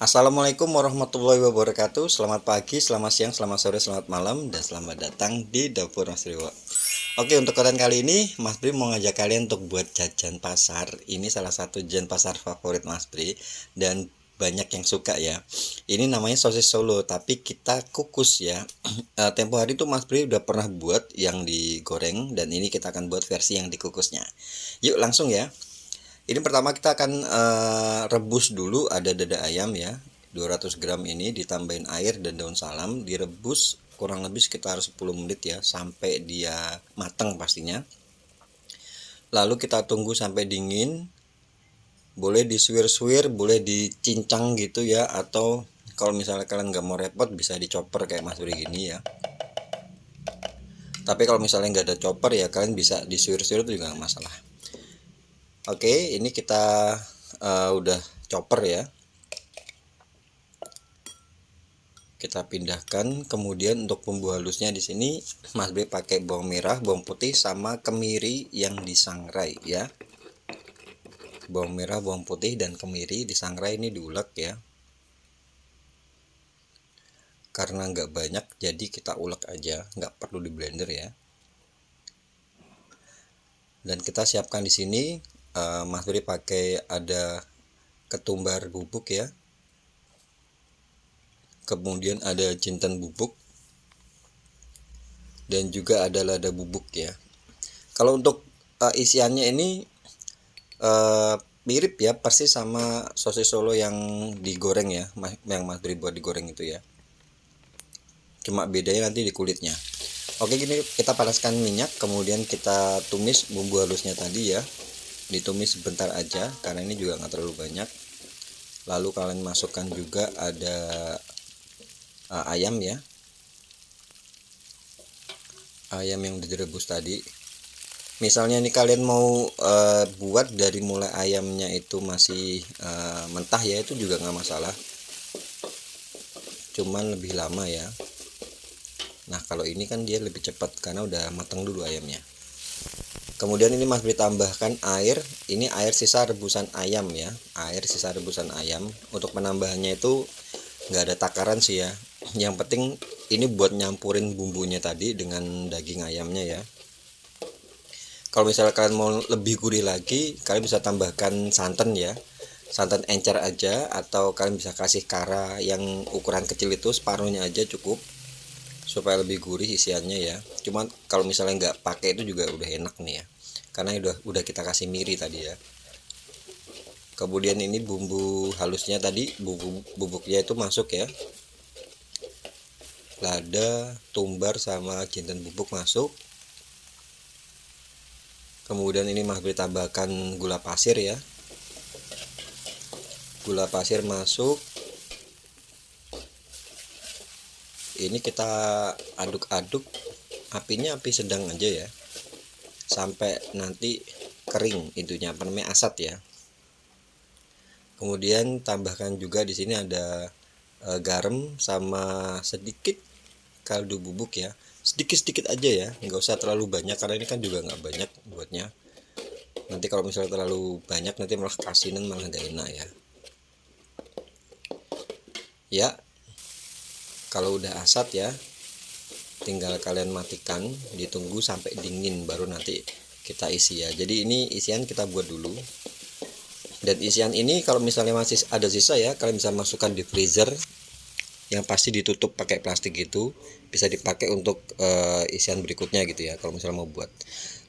Assalamualaikum warahmatullahi wabarakatuh. Selamat pagi, selamat siang, selamat sore, selamat malam, dan selamat datang di Dapur Mas Riwo. Oke, untuk konten kali ini Mas Bri mau ngajak kalian untuk buat jajan pasar. Ini salah satu jajan pasar favorit Mas Bri dan banyak yang suka ya. Ini namanya sosis Solo, tapi kita kukus ya. Tempo hari itu Mas Bri udah pernah buat yang digoreng, dan ini kita akan buat versi yang dikukusnya. Yuk langsung ya. Ini pertama kita akan rebus dulu, ada dada ayam ya, 200 gram ini ditambahin air dan daun salam, direbus kurang lebih sekitar 10 menit ya, sampai dia matang pastinya. Lalu kita tunggu sampai dingin, boleh disuir-suir, boleh dicincang gitu ya, atau kalau misalnya kalian nggak mau repot bisa dicoper kayak Mas Bri gini ya. Tapi kalau misalnya nggak ada chopper ya kalian bisa disuir-suir itu juga nggak masalah. Oke, ini kita udah chopper ya. Kita pindahkan. Kemudian untuk bumbu halusnya di sini Mas B pakai bawang merah, bawang putih sama kemiri yang disangrai ya. Bawang merah, bawang putih dan kemiri disangrai, ini diulek ya. Karena nggak banyak jadi kita ulek aja, nggak perlu di blender ya. Dan kita siapkan di sini Mas Bri pakai ada ketumbar bubuk ya. Kemudian ada jinten bubuk dan juga ada lada bubuk ya. Kalau untuk isiannya ini mirip ya, pasti sama sosis Solo yang digoreng ya, yang Mas Bri buat digoreng itu ya. Cuma bedanya nanti di kulitnya. Oke, gini kita panaskan minyak, kemudian kita tumis bumbu halusnya tadi ya. Ditumis sebentar aja karena ini juga nggak terlalu banyak. Lalu kalian masukkan juga ada ayam ya. Ayam yang direbus tadi. Misalnya ini kalian mau buat dari mulai ayamnya itu masih mentah ya, itu juga nggak masalah, cuman lebih lama ya. Nah kalau ini kan dia lebih cepat karena udah matang dulu ayamnya. Kemudian ini Mas Bri tambahkan air. Ini air sisa rebusan ayam ya, air sisa rebusan ayam. Untuk penambahannya itu nggak ada takaran sih ya, yang penting ini buat nyampurin bumbunya tadi dengan daging ayamnya ya. Kalau misalnya kalian mau lebih gurih lagi, kalian bisa tambahkan santan ya, santan encer aja, atau kalian bisa kasih kara yang ukuran kecil itu separuhnya aja cukup, supaya lebih gurih isiannya ya. Cuman kalau misalnya nggak pakai itu juga udah enak nih ya, karena udah kita kasih miri tadi ya. Kemudian ini bumbu halusnya tadi, bubuknya itu masuk ya, lada, tumbar sama jinten bubuk masuk. Kemudian ini Mas Bri tambahkan gula pasir ya, gula pasir masuk. Ini kita aduk-aduk, apinya api sedang aja ya, sampai nanti kering itunya, apa namanya, asat ya. Kemudian tambahkan juga di sini ada garam sama sedikit kaldu bubuk ya, sedikit-sedikit aja ya, nggak usah terlalu banyak karena ini kan juga nggak banyak buatnya. Nanti kalau misalnya terlalu banyak nanti malah kasinan, malah nggak enak ya. Ya, kalau udah asat ya, tinggal kalian matikan, ditunggu sampai dingin baru nanti kita isi ya. Jadi ini isian kita buat dulu. Dan isian ini kalau misalnya masih ada sisa ya, kalian bisa masukkan di freezer, yang pasti ditutup pakai plastik gitu, bisa dipakai untuk isian berikutnya gitu ya kalau misalnya mau buat.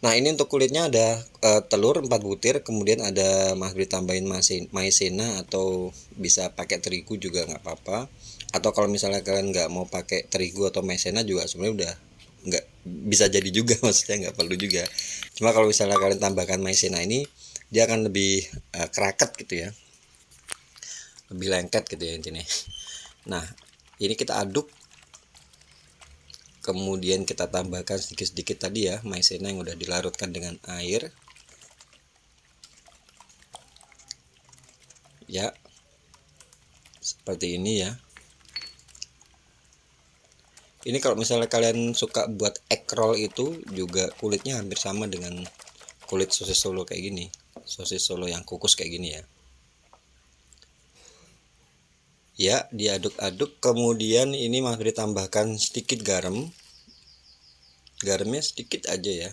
Nah ini untuk kulitnya ada telur 4 butir, kemudian ada Mas Bri tambahin maizena atau bisa pakai terigu juga nggak apa-apa. Atau kalau misalnya kalian nggak mau pakai terigu atau maizena juga sebenarnya udah nggak bisa jadi juga maksudnya nggak perlu juga. Cuma kalau misalnya kalian tambahkan maizena ini, dia akan lebih keraket gitu ya, lebih lengket gitu ya intinya. Nah ini kita aduk, kemudian kita tambahkan sedikit-sedikit tadi ya maizena yang udah dilarutkan dengan air ya, seperti ini ya. Ini kalau misalnya kalian suka buat egg roll itu juga kulitnya hampir sama dengan kulit sosis Solo kayak gini, sosis Solo yang kukus kayak gini ya. Ya, diaduk-aduk. Kemudian ini Mas Bri tambahkan sedikit garam. Garamnya sedikit aja ya,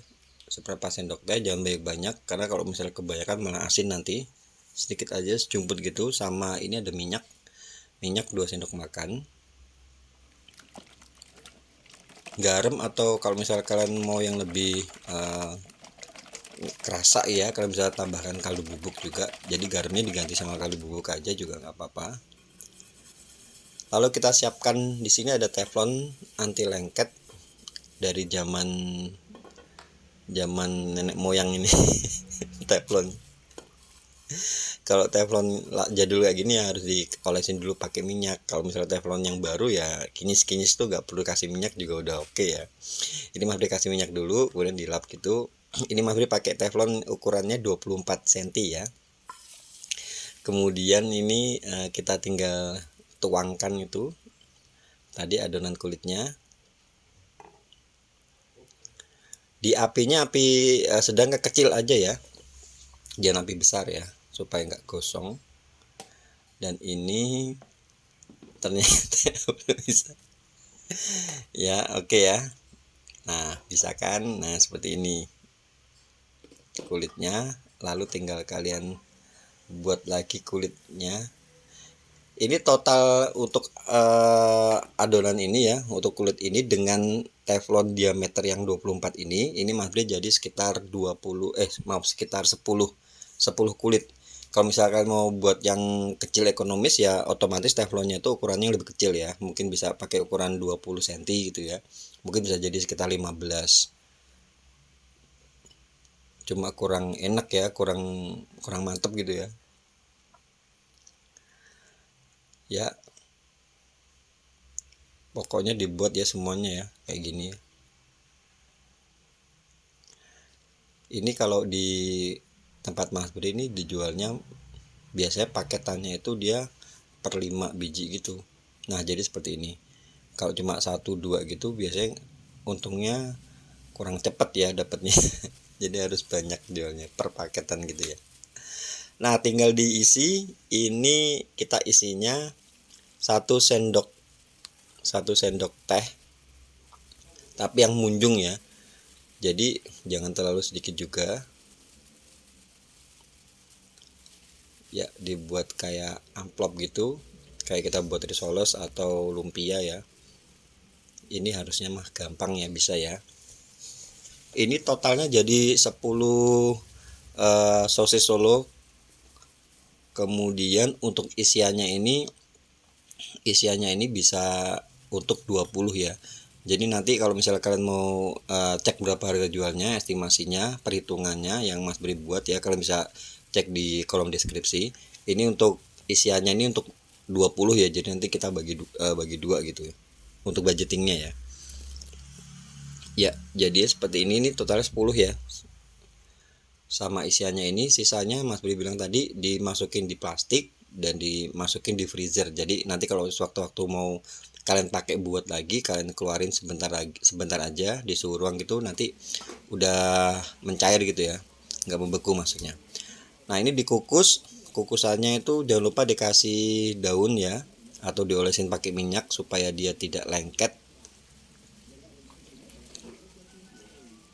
seberapa sendok teh, jangan banyak-banyak karena kalau misalnya kebanyakan malah asin nanti. Sedikit aja, sejumput gitu. Sama ini ada minyak 2 sendok makan. Garam, atau kalau misalnya kalian mau yang lebih kerasa ya, kalian bisa tambahkan kaldu bubuk juga. Jadi garamnya diganti sama kaldu bubuk aja juga nggak apa-apa. Lalu kita siapkan di sini ada teflon anti lengket dari zaman nenek moyang ini. Teflon. Kalau teflon jadul kayak gini ya harus diolesin dulu pakai minyak. Kalau misalnya teflon yang baru ya kinyis tuh nggak perlu kasih minyak juga udah oke ya. Ini Mas Bri kasih minyak dulu, kemudian dilap gitu. Ini Mas Bri pakai teflon ukurannya 24 cm ya. Kemudian ini kita tinggal tuangkan itu tadi adonan kulitnya. Di apinya api sedang ke kecil aja ya, jangan api besar ya, supaya nggak gosong. Dan ini ternyata belum bisa ya. Oke ya, nah bisa kan. Nah seperti ini kulitnya, lalu tinggal kalian buat lagi kulitnya. Ini total untuk adonan ini ya, untuk kulit ini dengan teflon diameter yang 24 ini Mas Bri jadi sekitar 10 kulit. Kalau misalkan mau buat yang kecil ekonomis ya otomatis teflonnya itu ukurannya lebih kecil ya, mungkin bisa pakai ukuran 20 cm gitu ya, mungkin bisa jadi sekitar 15. Cuma kurang enak ya, kurang mantep gitu ya. Ya pokoknya dibuat ya semuanya ya kayak gini ya. Ini kalau di tempat Mas Bri ini dijualnya biasanya paketannya itu dia per 5 biji gitu. Nah jadi seperti ini. Kalau cuma 1-2 gitu biasanya untungnya kurang cepet ya dapatnya. Jadi harus banyak jualnya per paketan gitu ya. Nah tinggal diisi. Ini kita isinya 1 sendok teh, tapi yang munjung ya, jadi jangan terlalu sedikit juga ya, dibuat kayak amplop gitu, kayak kita buat risoles atau lumpia ya. Ini harusnya mah gampang ya, bisa ya. Ini totalnya jadi 10 sosis solo. Kemudian untuk isiannya ini bisa untuk 20 ya. Jadi nanti kalau misalnya kalian mau cek berapa harga jualnya, estimasinya, perhitungannya yang Mas Bri buat ya, kalian bisa cek di kolom deskripsi. Ini untuk isiannya ini untuk 20 ya. Jadi nanti kita bagi 2 gitu ya. Untuk budgetingnya ya. Ya, jadi seperti ini totalnya 10 ya. Sama isiannya ini, sisanya Mas Bri bilang tadi dimasukin di plastik dan dimasukin di freezer. Jadi nanti kalau sewaktu-waktu mau kalian pakai buat lagi, kalian keluarin sebentar aja di suhu ruang gitu, nanti udah mencair gitu ya, nggak membeku maksudnya. Nah ini dikukus, kukusannya itu jangan lupa dikasih daun ya, atau diolesin pakai minyak supaya dia tidak lengket.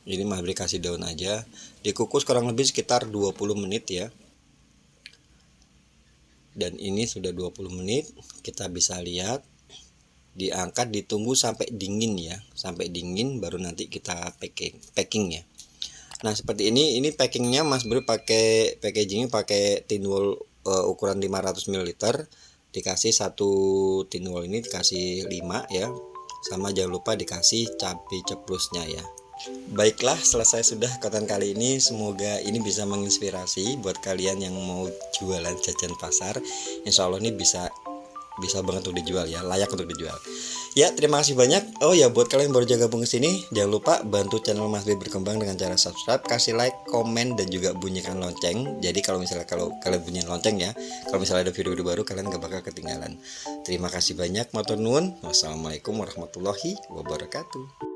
Ini Mas Bri kasih daun aja, dikukus kurang lebih sekitar 20 menit ya. Dan ini sudah 20 menit, kita bisa lihat. Diangkat, ditunggu sampai dingin ya, sampai dingin baru nanti kita packing ya. Nah seperti ini packingnya Mas Bri pakai packagingnya pakai tin wool ukuran 500 ml, dikasih 1 tin wool ini dikasih 5 ya, sama jangan lupa dikasih cabai ceplusnya ya. Baiklah, selesai sudah konten kali ini. Semoga ini bisa menginspirasi buat kalian yang mau jualan jajan pasar. Insya Allah ini bisa banget untuk dijual ya, layak untuk dijual ya. Terima kasih banyak. Oh ya, buat kalian baru gabung ke sini, jangan lupa bantu channel Mas Bri berkembang dengan cara subscribe, kasih like, komen, dan juga bunyikan lonceng. Jadi kalau kalian bunyiin lonceng ya, kalau misalnya ada video-video baru kalian gak bakal ketinggalan. Terima kasih banyak, matur nuwun. Wassalamualaikum warahmatullahi wabarakatuh.